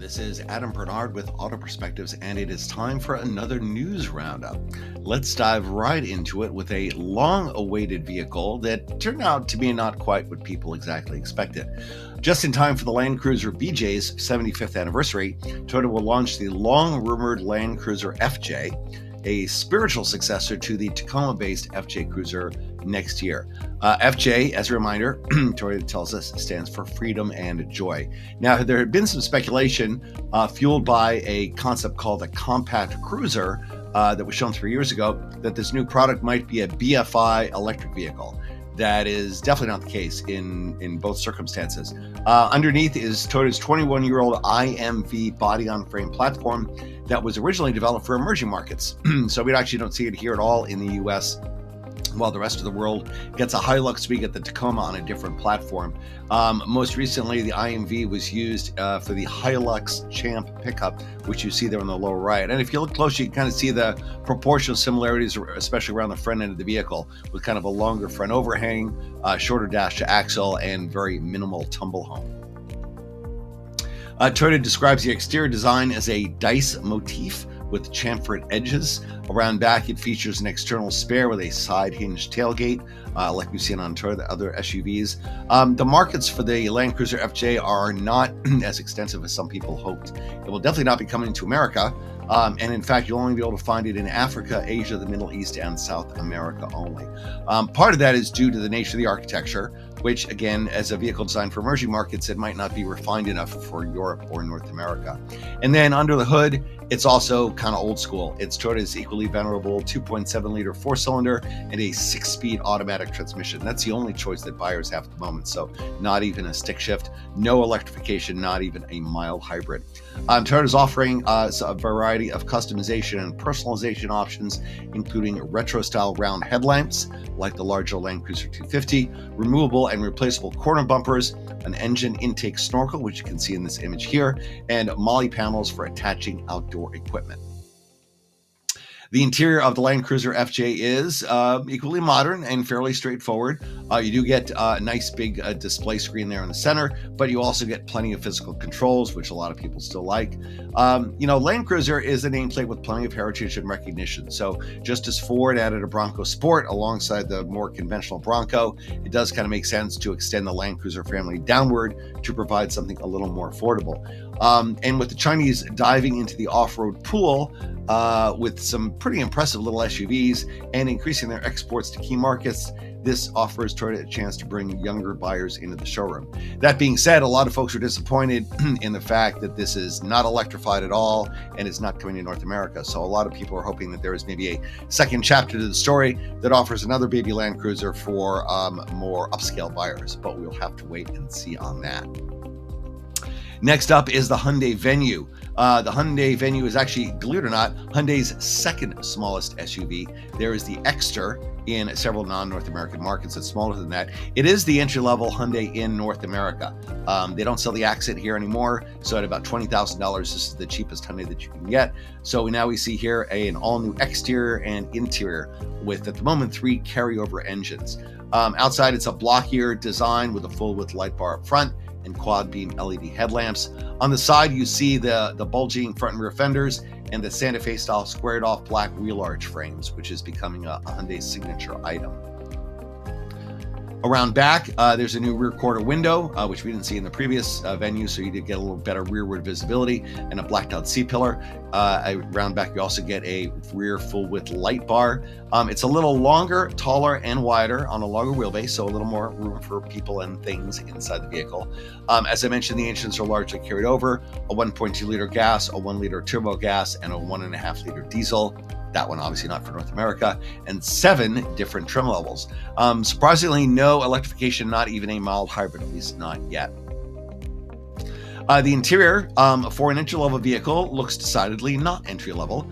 This is Adam Bernard with AutoPerspectives, and it is time for another news roundup. Let's dive right into it with a long-awaited vehicle that turned out to be not quite what people exactly expected. Just in time for the Land Cruiser BJ's 75th anniversary, Toyota will launch the long-rumored Land Cruiser FJ, a spiritual successor to the Tacoma-based FJ Cruiser next year. FJ, as a reminder, Toyota tells us, stands for freedom and joy. Now, there had been some speculation fueled by a concept called a compact cruiser that was shown 3 years ago that this new product might be a BFI electric vehicle. That is definitely not the case in both circumstances. Underneath is Toyota's 21-year-old IMV body-on-frame platform that was originally developed for emerging markets. So we actually don't see it here at all in the US, while the rest of the world gets a Hilux. We get the Tacoma on a different platform. Most recently, the IMV was used for the Hilux Champ pickup, which you see there on the lower right. And if you look closely, you can kind of see the proportional similarities, especially around the front end of the vehicle, with kind of a longer front overhang, shorter dash to axle, and very minimal tumble home. Toyota describes the exterior design as a dice motif with chamfered edges. Around back, it features an external spare with a side hinge tailgate, like we've seen on Toyota other SUVs. The markets for the Land Cruiser FJ are not as extensive as some people hoped. It will definitely not be coming to America. And in fact, you'll only be able to find it in Africa, Asia, the Middle East, and South America only. Part of that is due to the nature of the architecture, which, again, as a vehicle designed for emerging markets, it might not be refined enough for Europe or North America. And then under the hood, it's also kind of old school. It's Toyota's equally venerable 2.7-liter four-cylinder and a 6-speed automatic transmission. That's the only choice that buyers have at the moment, so not even a stick shift, no electrification, not even a mild hybrid. Toyota's offering a variety of customization and personalization options, including retro-style round headlamps, like the larger Land Cruiser 250, removable and replaceable corner bumpers, an engine intake snorkel, which you can see in this image here, and MOLLE panels for attaching outdoor equipment. The interior of the Land Cruiser FJ is equally modern and fairly straightforward. You do get a nice big display screen there in the center, but you also get plenty of physical controls, which a lot of people still like. Land Cruiser is a nameplate with plenty of heritage and recognition. So just as Ford added a Bronco Sport alongside the more conventional Bronco, it does kind of make sense to extend the Land Cruiser family downward to provide something a little more affordable. And with the Chinese diving into the off-road pool with some pretty impressive little SUVs and increasing their exports to key markets, this offers Toyota a chance to bring younger buyers into the showroom. That being said, a lot of folks are disappointed in the fact that this is not electrified at all and is not coming to North America. So a lot of people are hoping that there is maybe a second chapter to the story that offers another baby Land Cruiser for more upscale buyers, but we'll have to wait and see on that. Next up is the Hyundai Venue. The Hyundai Venue is actually, believe it or not, Hyundai's second smallest SUV. There is the Xter in several non-North American markets that's smaller than that. It is the entry-level Hyundai in North America. They don't sell the Accent here anymore, so at about $20,000, this is the cheapest Hyundai that you can get. So we see here an all-new exterior and interior with, at the moment, 3 carryover engines. Outside, it's a blockier design with a full-width light bar up front and quad beam LED headlamps. On the side, you see the bulging front and rear fenders and the Santa Fe style squared off black wheel arch frames, which is becoming a Hyundai signature item. Around back, there's a new rear quarter window, which we didn't see in the previous Venue, so you did get a little better rearward visibility, and a blacked out C-pillar. Around back, you also get a rear full-width light bar. It's a little longer, taller, and wider on a longer wheelbase, so a little more room for people and things inside the vehicle. As I mentioned, the engines are largely carried over: a 1.2-liter gas, a 1-liter turbo gas, and a 1.5-liter diesel. That one obviously not for North America, and 7 different trim levels. Surprisingly, no electrification, not even a mild hybrid, at least not yet. The interior for an entry-level vehicle looks decidedly not entry-level.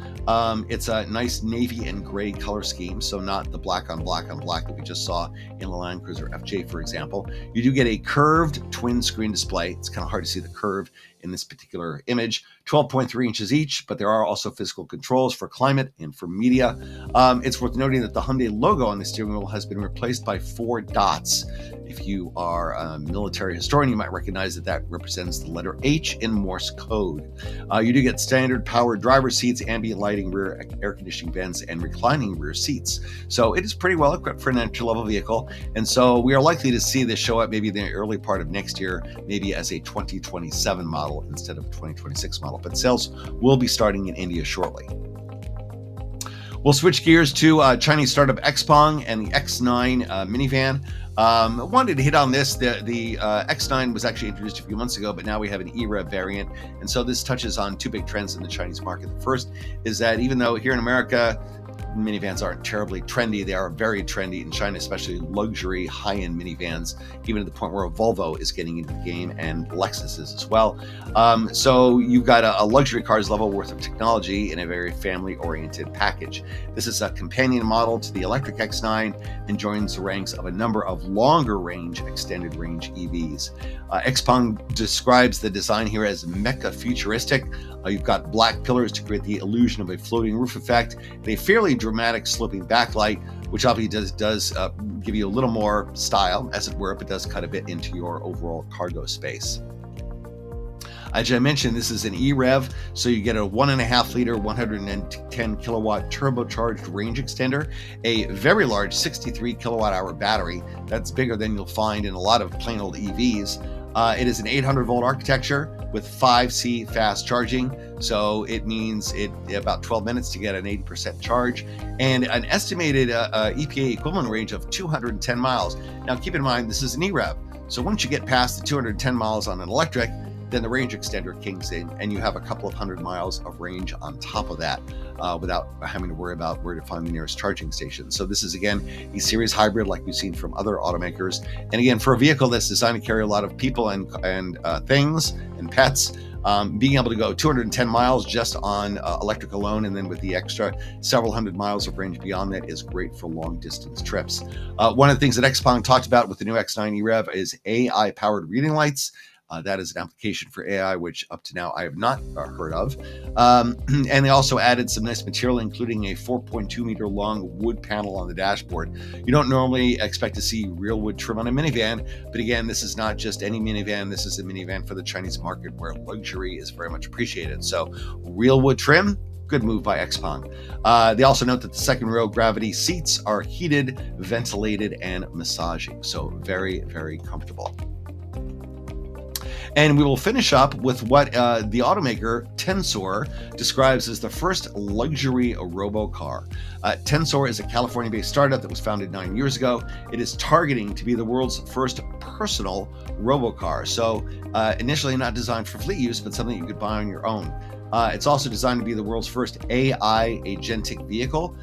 It's a nice navy and gray color scheme, so not the black on black on black that we just saw in the Land Cruiser FJ, for example. You do get a curved twin screen display. It's kind of hard to see the curve in this particular image. 12.3 inches each, but there are also physical controls for climate and for media. It's worth noting that the Hyundai logo on the steering wheel has been replaced by 4 dots. If you are a military historian, you might recognize that represents the letter H in Morse code. You do get standard powered driver seats, ambient lighting, rear air conditioning vents, and reclining rear seats. So it is pretty well equipped for an entry-level vehicle. And so we are likely to see this show up maybe in the early part of next year, maybe as a 2027 model instead of a 2026 model. But sales will be starting in India shortly. We'll switch gears to Chinese startup Xpeng and the X9 minivan. I wanted to hit on this. The X9 was actually introduced a few months ago, but now we have an EREV variant. And so this touches on two big trends in the Chinese market. The first is that even though here in America, minivans aren't terribly trendy, they are very trendy in China, especially luxury high-end minivans, even to the point where a Volvo is getting into the game and Lexus is as well. So you've got a luxury car's level worth of technology in a very family-oriented package. This is a companion model to the electric X9 and joins the ranks of a number of longer-range, extended-range EVs. Xpeng describes the design here as mecha futuristic. You've got black pillars to create the illusion of a floating roof effect, and a fairly dramatic sloping backlight, which obviously does give you a little more style, as it were, but does cut a bit into your overall cargo space. As I mentioned, this is an EREV, so you get a 1.5 liter, 110 kilowatt turbocharged range extender, a very large 63 kilowatt hour battery. That's bigger than you'll find in a lot of plain old EVs. It is an 800 volt architecture with 5C fast charging. So it means about 12 minutes to get an 80% charge, and an estimated EPA equivalent range of 210 miles. Now keep in mind, this is an EREV. So once you get past the 210 miles on an electric, then the range extender kicks in and you have a couple of 100 miles of range on top of that without having to worry about where to find the nearest charging station. So this is, again, a series hybrid like we've seen from other automakers. And again, for a vehicle that's designed to carry a lot of people and things and pets, being able to go 210 miles just on electric alone, and then with the extra several hundred miles of range beyond that, is great for long distance trips. One of the things that Xpeng talked about with the new X9 EREV is AI powered reading lights. That is an application for AI, which up to now I have not heard of. And they also added some nice material, including a 4.2 meter long wood panel on the dashboard. You don't normally expect to see real wood trim on a minivan, but again, this is not just any minivan. This is a minivan for the Chinese market where luxury is very much appreciated. So real wood trim, good move by Xpeng. They also note that the second row gravity seats are heated, ventilated, and massaging. So very, very comfortable. And we will finish up with what the automaker Tensor describes as the first luxury robocar. Tensor is a California-based startup that was founded 9 years ago. It is targeting to be the world's first personal robocar. So initially not designed for fleet use, but something you could buy on your own. It's also designed to be the world's first AI agentic vehicle,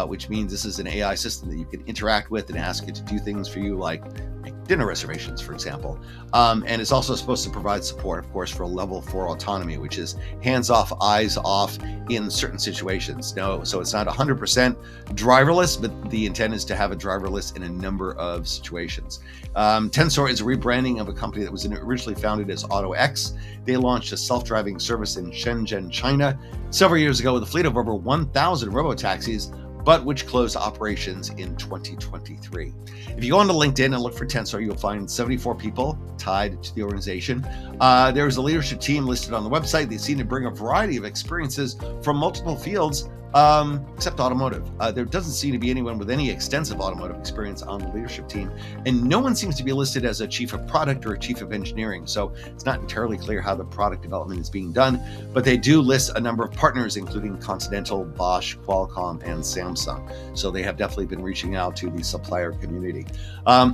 which means this is an AI system that you can interact with and ask it to do things for you, like make dinner reservations, for example. And it's also supposed to provide support, of course, for level 4 autonomy, which is hands off, eyes off in certain situations. No, so it's not 100% driverless, but the intent is to have a driverless in a number of situations. Tensor is a rebranding of a company that was originally founded as AutoX. They launched a self-driving service in Shenzhen, China, several years ago with a fleet of over 1,000 robotaxis, but which closed operations in 2023. If you go onto LinkedIn and look for Tensor, you'll find 74 people tied to the organization. There's a leadership team listed on the website. They seem to bring a variety of experiences from multiple fields, except automotive. There doesn't seem to be anyone with any extensive automotive experience on the leadership team, and no one seems to be listed as a chief of product or a chief of engineering. So it's not entirely clear how the product development is being done, but they do list a number of partners, including Continental, Bosch, Qualcomm, and Samsung. So they have definitely been reaching out to the supplier community. How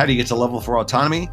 do you get to level 4 autonomy?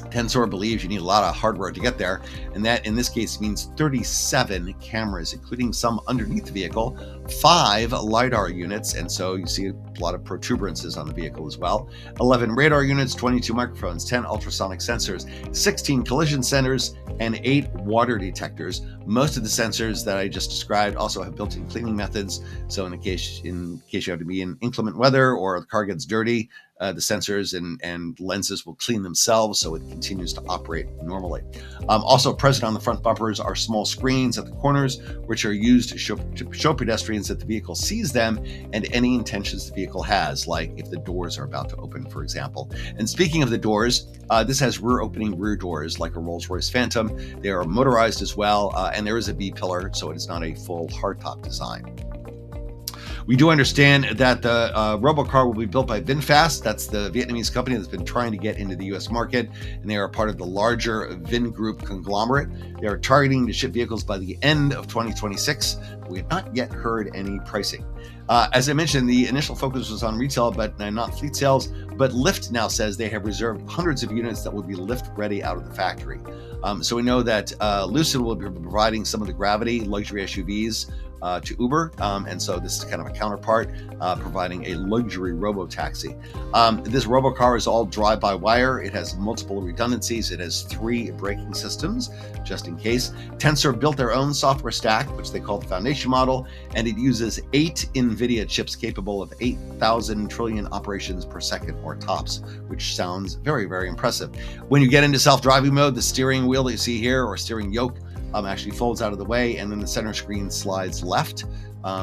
Tensor believes you need a lot of hardware to get there, and that in this case means 37 cameras, including some underneath the vehicle, 5 LiDAR units, and so you see a lot of protuberances on the vehicle as well, 11 radar units, 22 microphones, 10 ultrasonic sensors, 16 collision sensors, and 8 water detectors. Most of the sensors that I just described also have built-in cleaning methods, so in case you have to be in inclement weather or the car gets dirty, the sensors and lenses will clean themselves, so it continues to operate normally. Also present on the front bumpers are small screens at the corners, which are used to show pedestrians seconds that the vehicle sees them and any intentions the vehicle has, like if the doors are about to open, for example. And speaking of the doors, this has rear-opening rear doors like a Rolls-Royce Phantom. They are motorized as well, and there is a B-pillar, so it is not a full hardtop design. We do understand that the robocar will be built by VinFast. That's the Vietnamese company that's been trying to get into the US market, and they are part of the larger Vin Group conglomerate. They are targeting to ship vehicles by the end of 2026. We have not yet heard any pricing. As I mentioned, the initial focus was on retail, but not fleet sales. But Lyft now says they have reserved hundreds of units that will be Lyft ready out of the factory. So we know that Lucid will be providing some of the Gravity luxury SUVs to Uber, and so this is kind of a counterpart, providing a luxury robo-taxi. This robocar is all drive-by-wire. It has multiple redundancies. It has 3 braking systems, just in case. Tensor built their own software stack, which they call the foundation model, and it uses 8 NVIDIA chips capable of 8,000 trillion operations per second, or TOPS, which sounds very, very impressive. When you get into self-driving mode, the steering wheel that you see here, or steering yoke, actually folds out of the way, and then the center screen slides left,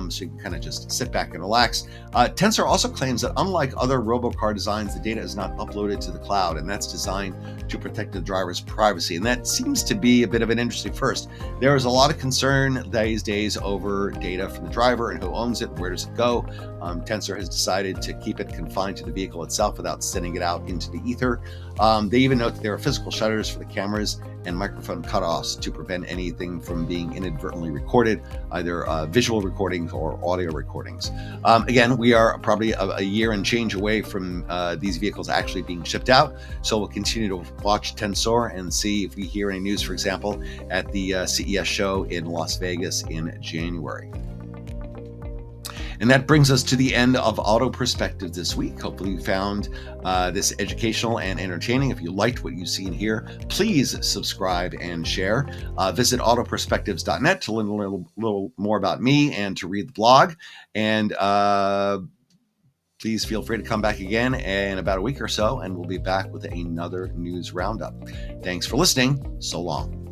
so you can kind of just sit back and relax. Tensor also claims that unlike other robocar designs, the data is not uploaded to the cloud, and that's designed to protect the driver's privacy. And that seems to be a bit of an interesting first. There is a lot of concern these days over data from the driver and who owns it, where does it go. Tensor has decided to keep it confined to the vehicle itself without sending it out into the ether. They even note that there are physical shutters for the cameras and microphone cutoffs to prevent anything from being inadvertently recorded, either visual recordings or audio recordings. Again, we are probably a year and change away from these vehicles actually being shipped out, so we'll continue to watch Tensor and see if we hear any news, for example, at the CES show in Las Vegas in January. And that brings us to the end of Auto Perspectives this week. Hopefully you found this educational and entertaining. If you liked what you've seen here, please subscribe and share. Visit AutoPerspectives.net to learn a little more about me and to read the blog. And please feel free to come back again in about a week or so, and we'll be back with another news roundup. Thanks for listening. So long.